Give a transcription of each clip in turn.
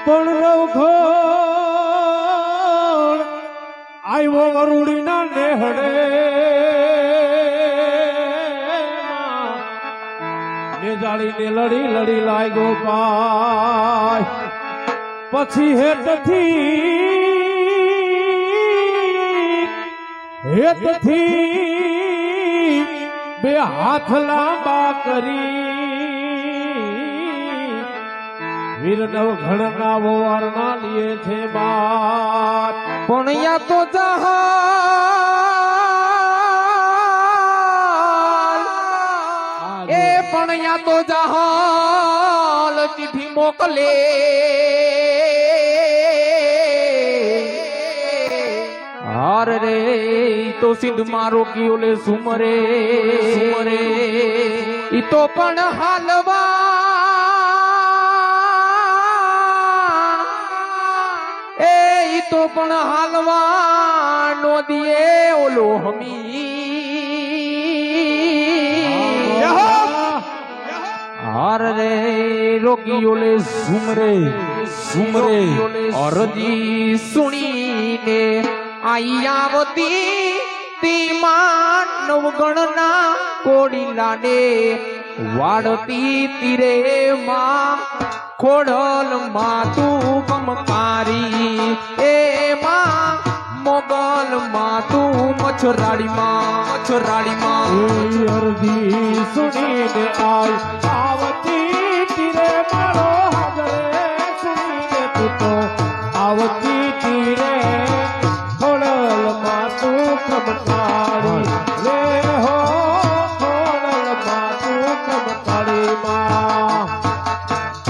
પણ રવઘણ આવ્યો વરુડીના નેહડે જાળીને લડી લડી લાગ્યો પાય પછી હેતથી બે હાથ લાંબા કરી વીર નવઘણના વવારના લીએ છે બાત પણ યા તો જહાલ એ પણ યા તો જહાલ ચીઠી મોકલે હાર રે તો સિંધ મારો કિયોલે સુમરે સુમરે ઈ તો પણ હાલવા તો પણ હાલવા નો દિયે ઓલો હમી હાર રે રોગીઓલે સુમરે સુમરે અરજી સુણીને આઈ આવતી તીમાં નવગણના કોડીલાને વાડતી તીરે માં ખોડલ માં તું કમકારી એમાં મોગલ માં તું મચ્છરાડી માં અરજી સુણીને આઈ આવતી તીરે મારો હાજરે સુણીને તું તો આવતી તીરે ખોડલ માં તું કમકારી લે હો ખોડલ માં તું કમકારી માં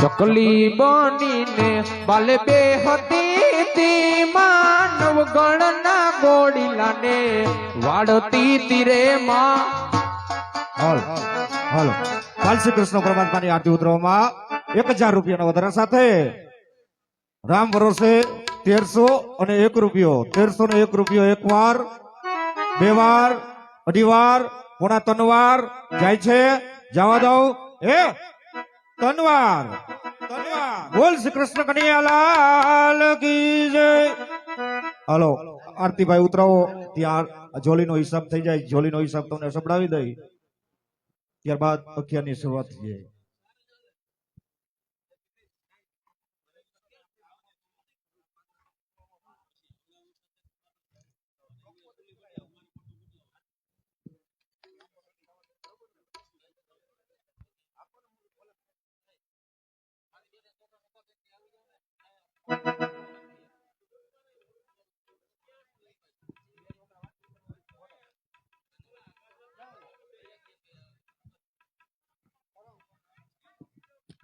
ચકલી બનીને બાલે બે હતી તી માનવ ગણના ગોડીલાને વાડતી તીરે માં હાલ હાલ કાલ શ્રી કૃષ્ણ પરમાત્માની આરતી ઉતરવામાં 1000 રૂપિયાના વધારા સાથે રામ ભરોસે 1300 અને 1 રૂપિયો 1301 રૂપિયો એક વાર બે વાર અઢી વાર પોણા 3 વાર જાય છે જવા દઉં હે ધન્યવાદ બોલ શ્રી કૃષ્ણ કનૈયાલાલ કી જય હાલો આરતીભાઈ ઉતરાવો ત્યાં જોલીનો હિસાબ થઈ જાય જોલીનો હિસાબ તમને સંભળાવી દઈ ત્યારબાદ અખિયાની શરૂઆત થઈ જાય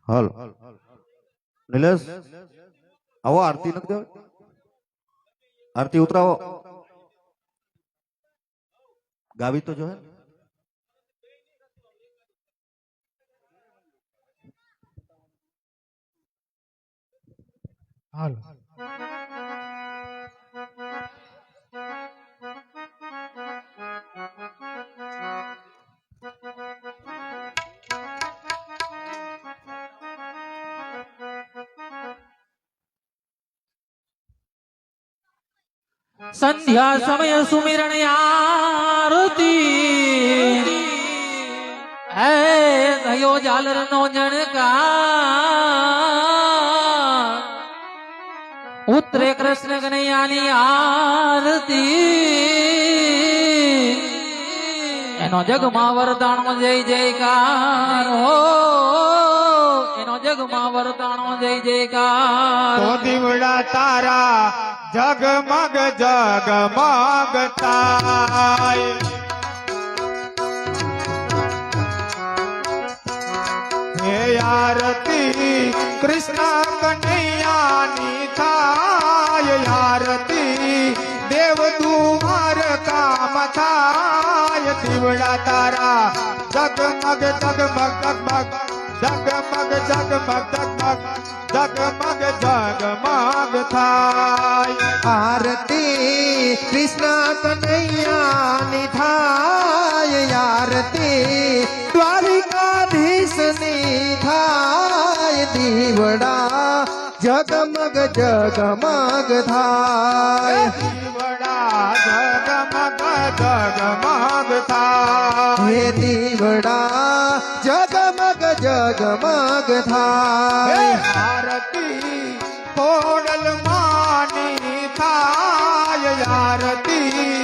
હાલ નિલેશ આવો આરતી નથી દેવા આરતી ઉતરાવો ગાવી તો જો હે હાલ સંધ્યા સમય સુમિરણ આરતી હે ગયો ઝાલર નો જણકાર ઉતરે કૃષ્ણ કનૈયાની આરતી એનો જગમાં વરદાણો જય જયકાર હો એનો જગમાં વરદાણો જય જયકાર તો દીવડા તારા જગમગ જગમગ થાય હે આરતી કૃષ્ણ કનૈયાની થાય આરતી દેવ તુમાર કામ થાય દીવડા તારા જગમગ જગમગ જગમગ જગમગ જગમગ જગમગ જગમગ થાય આરતી કૃષ્ણ કનૈયાની થાય આરતી દ્વારિકાધીશની થાય દીવડા જગમગ જગમગ થાય દીવડા જગમગ જગમગ થાય હે દીવડા જગમગ જગમગ થાય આરતી ખોડલ માની થાય આરતી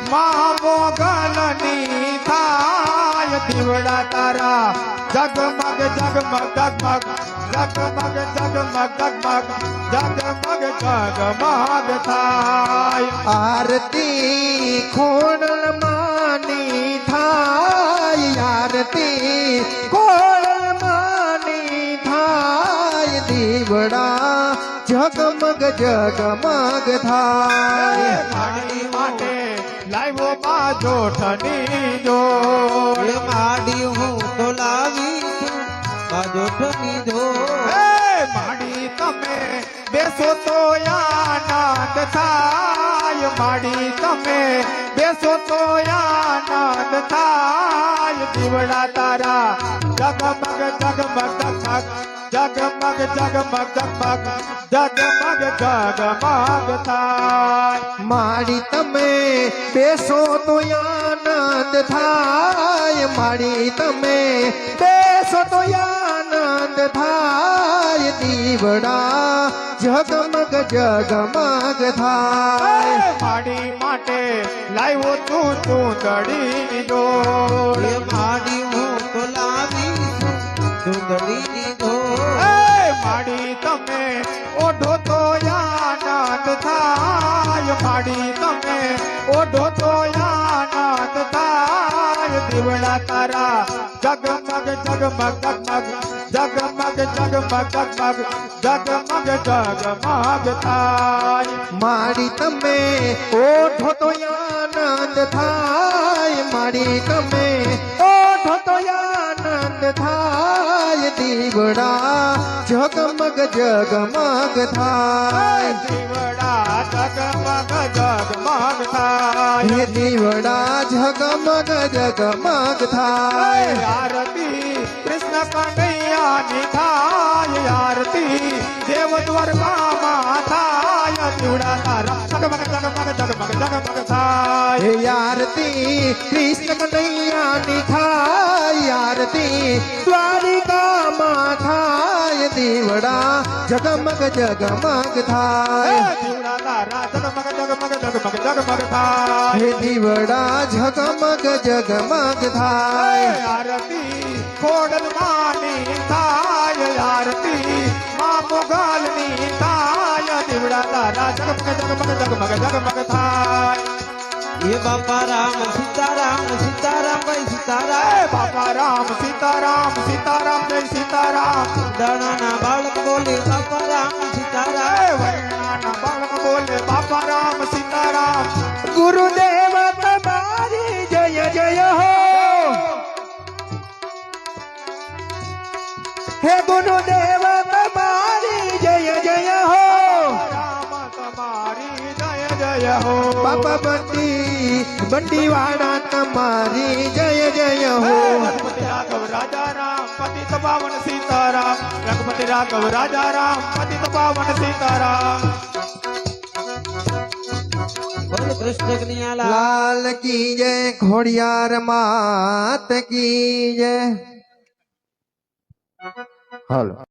મા મોગલની થાય દીવડા તારા જગમગ જગમગ જગમગ જગમગ જગમગ જગમગ જગમગ જગમગ થાય આરતી ખોડલ માની થાય આરતી ખોડલ માની થાય દીવડા જગમગ જગમગ થાય માડી માટે લાવ્યો બાજો ઠની જોડ માડી હું તો લાવી છું બાજોઠની જોડ માડી તમે બેસો તો આનંદ થાય માડી તમે બેસો તો આનંદ થાય દીવડા તારા જગમગ જગમગ જગમગ જગમગ જગમગ જગમગ જગમગ જગમગ થાય માડી તમે બેસો તો આનંદ થાય માડી તમે બેસો તો આનંદ થાય દીવડા જગમગ જગમગ થાય માડી માટે લાવ્યો તું ચૂંદડીની જોડ માડી હું તો લાવી છું ચૂંદડીની જોડ માડી તમે ઓઢો તો આનંદ થાય માડી તમે ઓઢો તો આનંદ થાય દીવડા તારા જગમગ જગમગ જગમગ જગમગ જગમગ જગમગ જગમગ જગમગ થાય માડી તમે ઓઠો તો આનંદ થાય માડી તમે ઓઠો તો આનંદ થાય દીવડા જગમગ જગમગ થાય દીવડા જગમગ જગમગ થાય હે દીવડા જગમગ જગમગ થાય આરતી કૃષ્ણ કનૈયાની થાય આરતી દેવ દ્વારકામાં થાય દીવડા તારા જગમગ જગમગ જગમગ જગમગ થાય હે આરતી કૃષ્ણ કનૈયાની થાય આરતી દ્વારિકામાં થાય દીવડા જગમગ જગમગ થાય દીવડા તારા જગમગ જગમગ જગમગ જગમગ થાય હે દીવડા જગમગ જગમગ થાય આરતી ખોડલ માની થાય આરતી મા મોગલની થાય દીવડા તારા જગમગ જગમગ જગમગ જગમગ થાય એ બાપા રામ સીતારામ સીતારામ ભાઈ સીતારામ બાપા રામ સીતારામ સીતારામ જય સીતારામ દાણાના બાળક બોલે બાપા રામ સીતારામ વૈણાના બાળક બોલે બાપા રામ સીતારામ ગુરુદેવ તમારી જય જય હો હે ગુરુદેવ તમારી જય જય હો રામ તમારી જય જય હો બાપા બંડી વાળા તમારી જય જય હો રઘુપતિ રાઘવ રાજા રામ પતિત પાવન સીતારામ રઘુપતિ રાઘવ રાજા રામ પતિત પાવન સીતારામ બોલ કૃષ્ણ કનૈયા લાલ કી જય ખોડિયાર માત કી જય હાલો